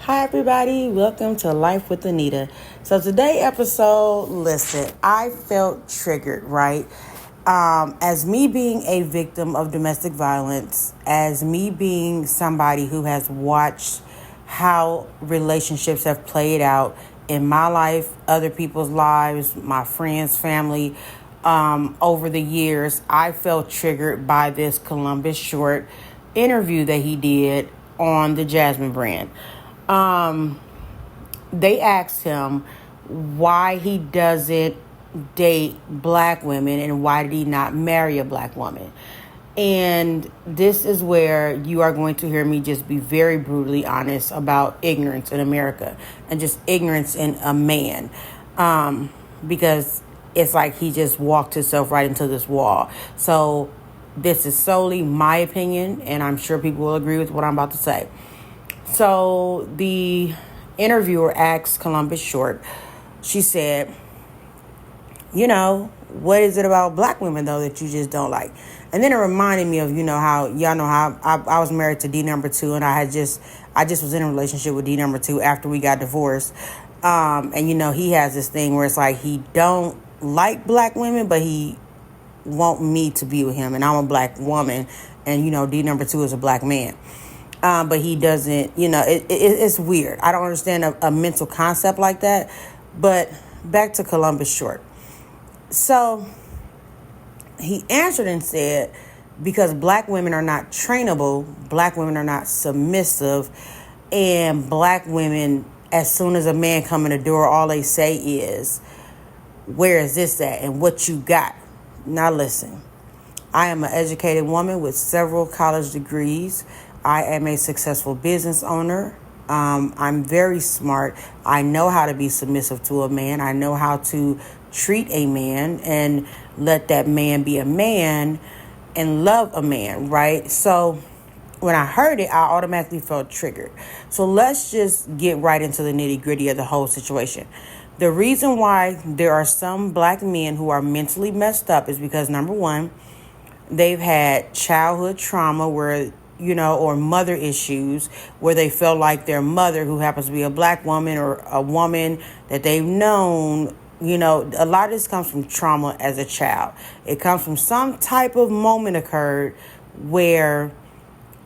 Hi, everybody. Welcome to Life with Anita. So, today episode, listen, I felt triggered, right? As me being a victim of domestic violence, as me being somebody who has watched how relationships have played out in my life, other people's lives, my friends, family, over the years, I felt triggered by this Columbus Short interview that he did on the Jasmine brand. They asked him why he doesn't date black women and why did he not marry a black woman. And this is where you are going to hear me just be very brutally honest about ignorance in America and just ignorance in a man. Because it's like he just walked himself right into this wall. So this is solely my opinion, and I'm sure people will agree with what I'm about to say. So the interviewer asked Columbus Short, she said, what is it about black women, though, that you just don't like? And then it reminded me of, how y'all know how I was married to D number 2, and I just was in a relationship with D number 2 after we got divorced. And, he has this thing where it's like he don't like black women, but he want me to be with him. And I'm a black woman, and, D number 2 is a black man. But he doesn't, it's weird. I don't understand a mental concept like that. But back to Columbus Short. So he answered and said, because black women are not trainable, black women are not submissive, and black women, as soon as a man come in the door, all they say is, where is this at and what you got? Now listen, I am an educated woman with several college degrees. I am a successful business owner. I'm very smart. I know how to be submissive to a man. I know how to treat a man and let that man be a man and love a man, right? So when I heard it, I automatically felt triggered. So let's just get right into the nitty-gritty of the whole situation. The reason why there are some black men who are mentally messed up is because, number one, they've had childhood trauma where or mother issues where they felt like their mother, who happens to be a black woman or a woman that they've known, a lot of this comes from trauma as a child. It comes from some type of moment occurred where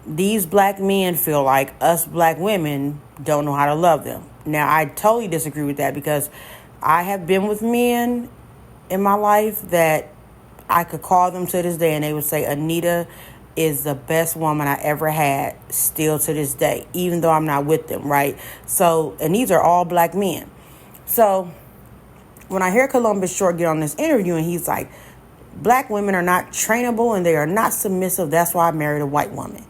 these black men feel like us black women don't know how to love them. Now, I totally disagree with that because I have been with men in my life that I could call them to this day and they would say, Anita is the best woman I ever had, still to this day, even though I'm not with them, right? So, and these are all black men. So when I hear Columbus Short get on this interview and he's like, black women are not trainable and they are not submissive, that's why I married a white woman.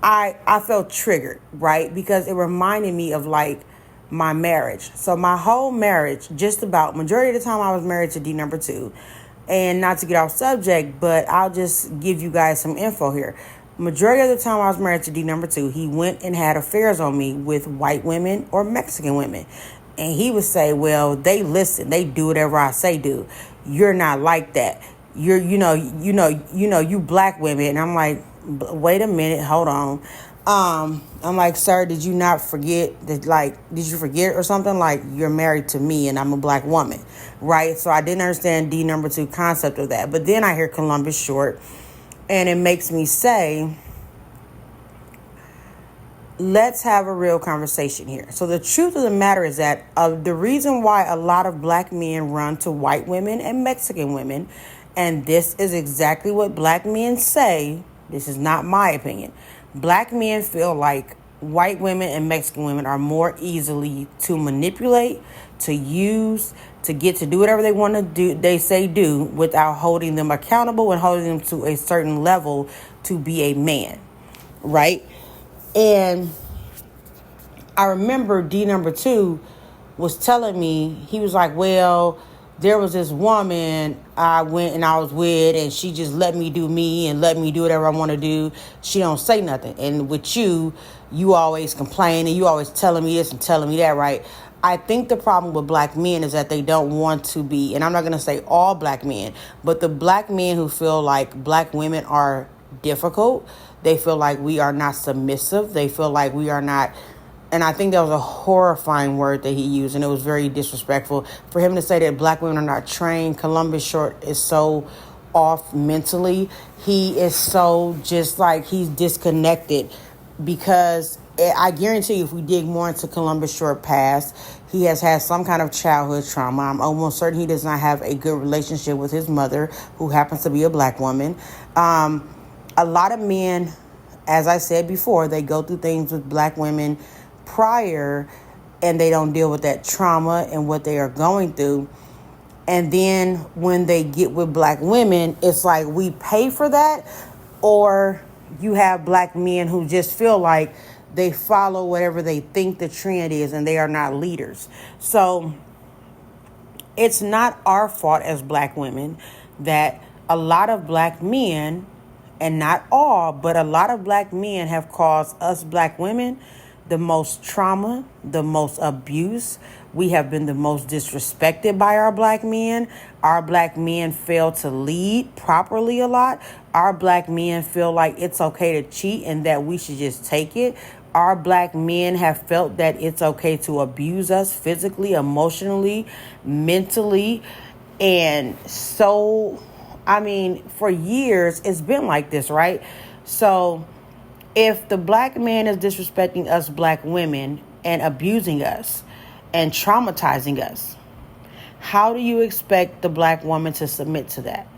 I felt triggered, right? Because it reminded me of like my marriage. So my whole marriage, just about majority of the time I was married to D number 2. And not to get off subject, but I'll just give you guys some info here. Majority of the time I was married to D number 2, he went and had affairs on me with white women or Mexican women. And he would say, well, they listen, they do whatever I say do. You're not like that. You're, you black women. And I'm like, wait a minute, hold on. I'm like, sir, did you not forget that, like, did you forget or something? Like, you're married to me and I'm a black woman, right? So I didn't understand D number 2 concept of that. But then I hear Columbus Short and it makes me say, let's have a real conversation here. So the truth of the matter is that the reason why a lot of black men run to white women and Mexican women, and this is exactly what black men say, this is not my opinion. Black men feel like white women and Mexican women are more easily to manipulate, to use, to get to do whatever they want to do, they say do, without holding them accountable and holding them to a certain level to be a man, right? And I remember D number 2 was telling me, he was like, well, there was this woman I went and I was with, and she just let me do me and let me do whatever I want to do. She don't say nothing. And with you always complain and you always telling me this and telling me that, right? I think the problem with black men is that they don't want to be, and I'm not going to say all black men, but the black men who feel like black women are difficult, they feel like we are not submissive, they feel like we are not And I think that was a horrifying word that he used, and it was very disrespectful. For him to say that black women are not trained, Columbus Short is so off mentally. He is so just like he's disconnected because I guarantee you if we dig more into Columbus Short past, he has had some kind of childhood trauma. I'm almost certain he does not have a good relationship with his mother, who happens to be a black woman. A lot of men, as I said before, they go through things with black women prior and they don't deal with that trauma and what they are going through. And then when they get with black women, it's like we pay for that, or you have black men who just feel like they follow whatever they think the trend is and they are not leaders. So it's not our fault as black women that a lot of black men, and not all, but a lot of black men have caused us black women the most trauma, the most abuse. We have been the most disrespected by our black men. Our black men fail to lead properly a lot. Our black men feel like it's okay to cheat and that we should just take it. Our black men have felt that it's okay to abuse us physically, emotionally, mentally. And so, for years, it's been like this, right? So if the black man is disrespecting us black women and abusing us and traumatizing us, how do you expect the black woman to submit to that,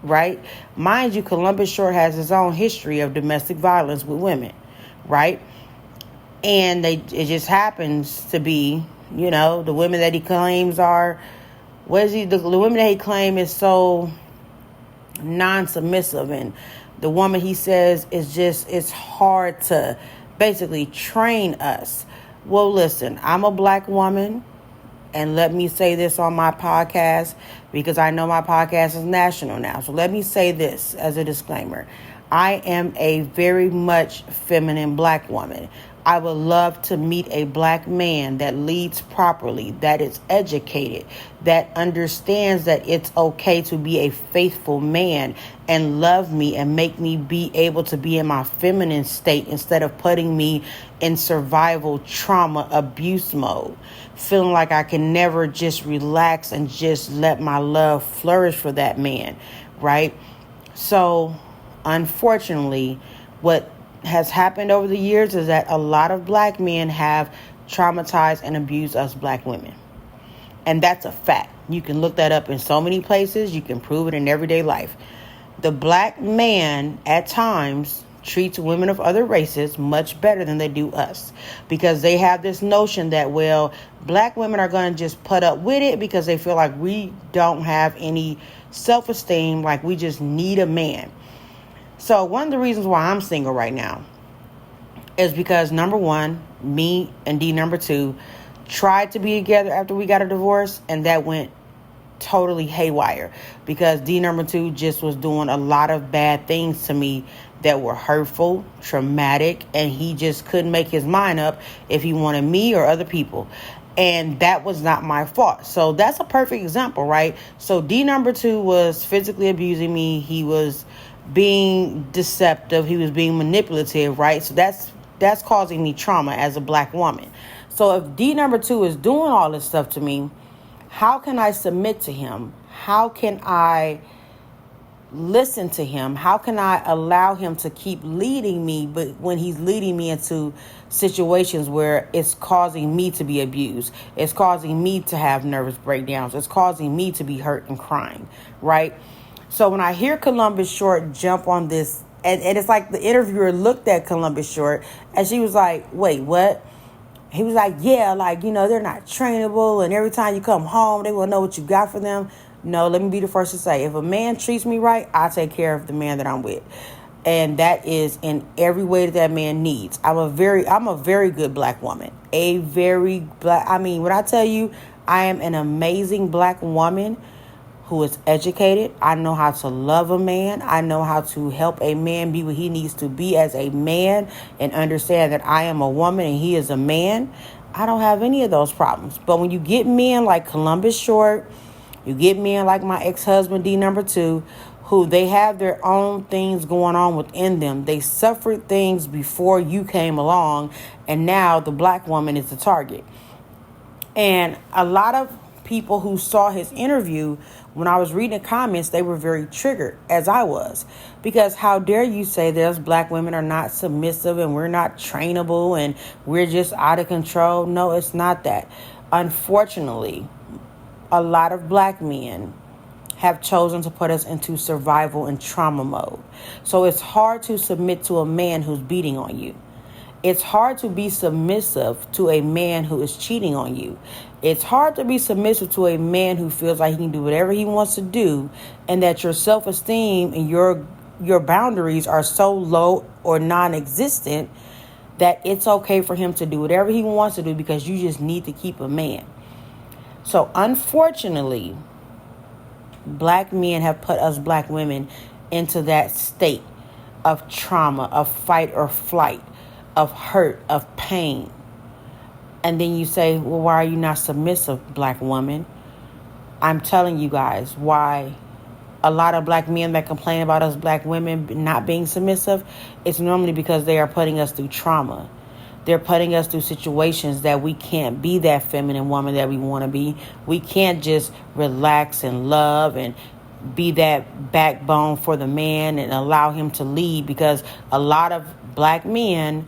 right? Mind you, Columbus Short has his own history of domestic violence with women, right? And it just happens to be, the women that he claims are, the women that he claims is so non-submissive, and the woman he says it's hard to basically train us. Well, listen, I'm a black woman, and let me say this on my podcast because I know my podcast is national now. So let me say this as a disclaimer. I am a very much feminine black woman. I would love to meet a black man that leads properly, that is educated, that understands that it's okay to be a faithful man and love me and make me be able to be in my feminine state instead of putting me in survival trauma abuse mode, feeling like I can never just relax and just let my love flourish for that man, right? So, unfortunately, what has happened over the years is that a lot of black men have traumatized and abused us black women. And that's a fact. You can look that up in so many places. You can prove it in everyday life. The black man at times treats women of other races much better than they do us, because they have this notion that, well, black women are going to just put up with it because they feel like we don't have any self-esteem, like we just need a man. So one of the reasons why I'm single right now is because, number one, me and D number two tried to be together after we got a divorce, and that went totally haywire because D number two just was doing a lot of bad things to me that were hurtful, traumatic, and he just couldn't make his mind up if he wanted me or other people. And that was not my fault. So that's a perfect example, right? So D number two was physically abusing me. He was being deceptive. He was being manipulative, right? So that's causing me trauma as a black woman. So if D number two is doing all this stuff to me, how can I submit to him? How can I listen to him? How can I allow him to keep leading me, but when he's leading me into situations where it's causing me to be abused, it's causing me to have nervous breakdowns, it's causing me to be hurt and crying, right? So when I hear Columbus Short jump on this, and it's like the interviewer looked at Columbus Short and she was like, wait, what? He was like, yeah, like, they're not trainable, and every time you come home, they will know what you got for them. No, let me be the first to say, if a man treats me right, I take care of the man that I'm with. And that is in every way that man needs. I'm a very good black woman. When I tell you I am an amazing black woman who is educated, I know how to love a man. I know how to help a man be what he needs to be as a man and understand that I am a woman and he is a man. I don't have any of those problems. But when you get men like Columbus Short, you get men like my ex-husband, D number two, who they have their own things going on within them. They suffered things before you came along, and now the black woman is the target. And a lot of people who saw his interview, when I was reading the comments, they were very triggered, as I was. Because how dare you say there's black women are not submissive and we're not trainable and we're just out of control? No, it's not that. Unfortunately, a lot of black men have chosen to put us into survival and trauma mode. So it's hard to submit to a man who's beating on you. It's hard to be submissive to a man who is cheating on you. It's hard to be submissive to a man who feels like he can do whatever he wants to do, and that your self-esteem and your boundaries are so low or non-existent that it's okay for him to do whatever he wants to do because you just need to keep a man. So unfortunately, black men have put us black women into that state of trauma, of fight or flight, of hurt, of pain. And then you say, well, why are you not submissive, black woman? I'm telling you guys why a lot of black men that complain about us black women not being submissive, it's normally because they are putting us through trauma. They're putting us through situations that we can't be that feminine woman that we want to be. We can't just relax and love and be that backbone for the man and allow him to lead, because a lot of black men,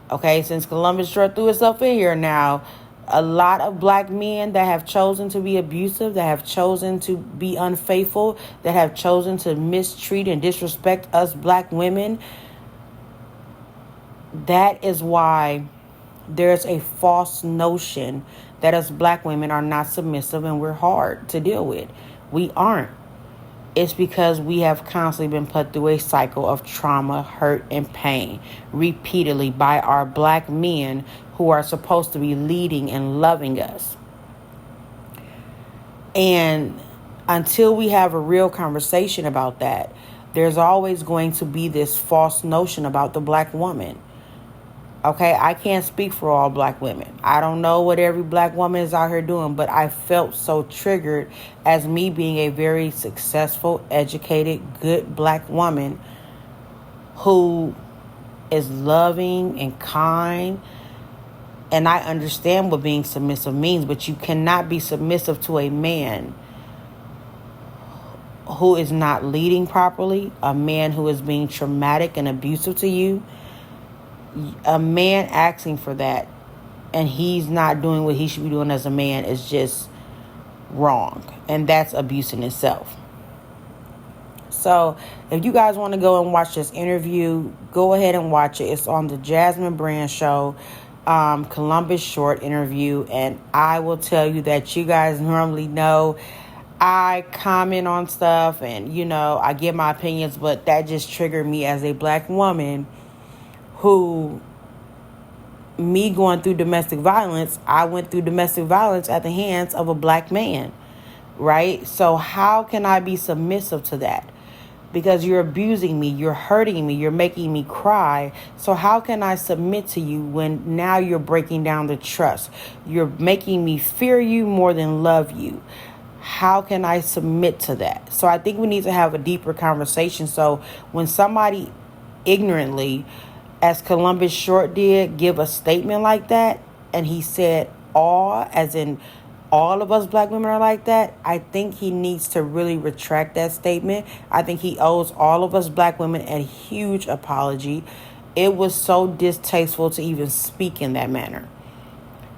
okay, since Columbus Short threw itself in here now, a lot of black men that have chosen to be abusive, that have chosen to be unfaithful, that have chosen to mistreat and disrespect us black women, that is why there's a false notion that us black women are not submissive and we're hard to deal with. We aren't. It's because we have constantly been put through a cycle of trauma, hurt, and pain repeatedly by our black men who are supposed to be leading and loving us. And until we have a real conversation about that, there's always going to be this false notion about the black woman. Okay, I can't speak for all black women. I don't know what every black woman is out here doing, but I felt so triggered as me being a very successful, educated, good black woman who is loving and kind. And I understand what being submissive means, but you cannot be submissive to a man who is not leading properly, a man who is being traumatic and abusive to you. A man asking for that and he's not doing what he should be doing as a man is just wrong. And that's abuse in itself. So if you guys want to go and watch this interview, go ahead and watch it. It's on the Jasmine Brand Show, Columbus Short interview. And I will tell you that you guys normally know I comment on stuff and, I give my opinions, but that just triggered me as a black woman who, me going through domestic violence, I went through domestic violence at the hands of a black man, right? So how can I be submissive to that? Because you're abusing me, you're hurting me, you're making me cry. So how can I submit to you when now you're breaking down the trust? You're making me fear you more than love you. How can I submit to that? So I think we need to have a deeper conversation. So when somebody ignorantly, as Columbus Short did, give a statement like that, and he said all, as in all of us black women are like that, I think he needs to really retract that statement. I think he owes all of us black women a huge apology. It was so distasteful to even speak in that manner.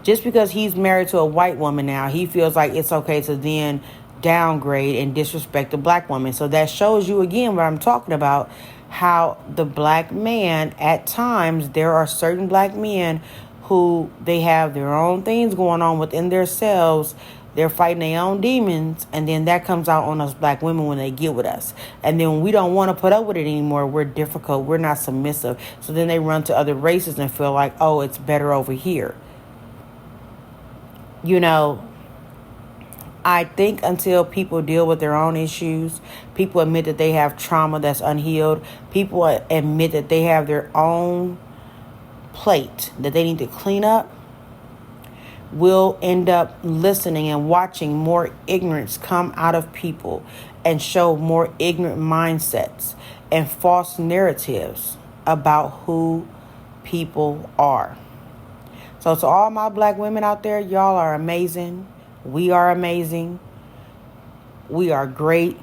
Just because he's married to a white woman now, he feels like it's okay to then downgrade and disrespect a black woman. So that shows you again what I'm talking about. How the black man, at times, there are certain black men who they have their own things going on within themselves. They're fighting their own demons. And then that comes out on us black women when they get with us. And then when we don't want to put up with it anymore, we're difficult. We're not submissive. So then they run to other races and feel like, oh, it's better over here. I think until people deal with their own issues, people admit that they have trauma that's unhealed, people admit that they have their own plate that they need to clean up, we'll end up listening and watching more ignorance come out of people and show more ignorant mindsets and false narratives about who people are. So to all my black women out there, y'all are amazing. We are amazing. We are great.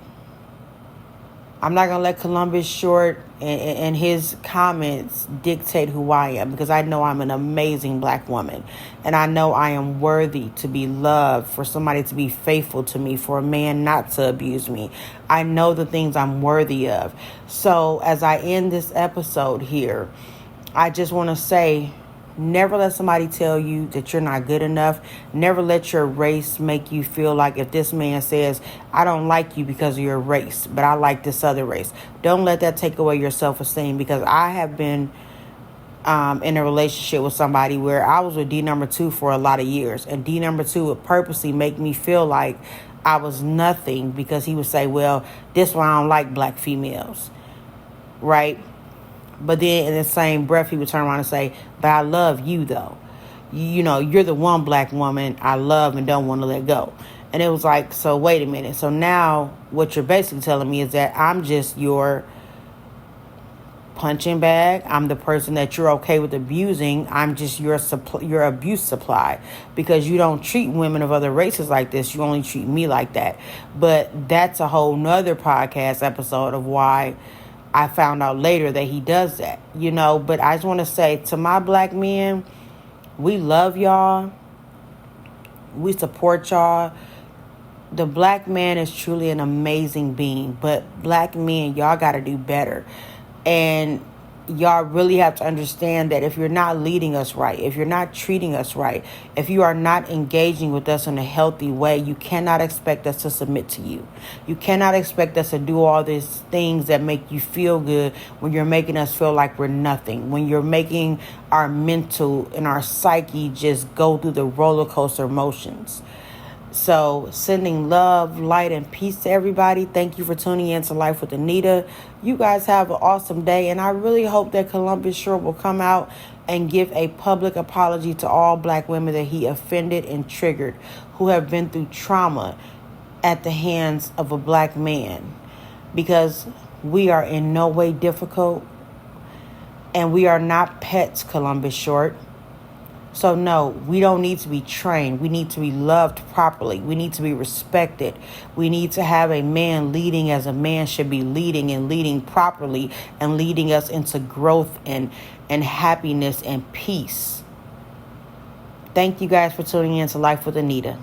I'm not going to let Columbus Short and his comments dictate who I am, because I know I'm an amazing black woman. And I know I am worthy to be loved, for somebody to be faithful to me, for a man not to abuse me. I know the things I'm worthy of. So as I end this episode here, I just want to say, never let somebody tell you that you're not good enough. Never let your race make you feel like, if this man says, I don't like you because of your race, but I like this other race. Don't let that take away your self-esteem, because I have been in a relationship with somebody where I was with D number 2 for a lot of years. And D number 2 would purposely make me feel like I was nothing, because he would say, well, this one I don't like black females. Right? But then in the same breath, he would turn around and say, but I love you, though. You know, you're the one black woman I love and don't want to let go. And it was like, so wait a minute. So now what you're basically telling me is that I'm just your punching bag. I'm the person that you're okay with abusing. I'm just your abuse supply, because you don't treat women of other races like this. You only treat me like that. But that's a whole nother podcast episode of why I found out later that he does that, you know. But I just want to say to my black men, we love y'all. We support y'all. The black man is truly an amazing being, but black men, y'all got to do better. And y'all really have to understand that if you're not leading us right, if you're not treating us right, if you are not engaging with us in a healthy way, you cannot expect us to submit to you. You cannot expect us to do all these things that make you feel good when you're making us feel like we're nothing, when you're making our mental and our psyche just go through the roller coaster motions. So sending love, light, and peace to everybody. Thank you for tuning in to Life with Anita. You guys have an awesome day. And I really hope that Columbus Short will come out and give a public apology to all black women that he offended and triggered, who have been through trauma at the hands of a black man. Because we are in no way difficult. And we are not pets, Columbus Short. So no, we don't need to be trained. We need to be loved properly. We need to be respected. We need to have a man leading as a man should be leading, and leading properly, and leading us into growth and happiness and peace. Thank you guys for tuning in to Life with Anita.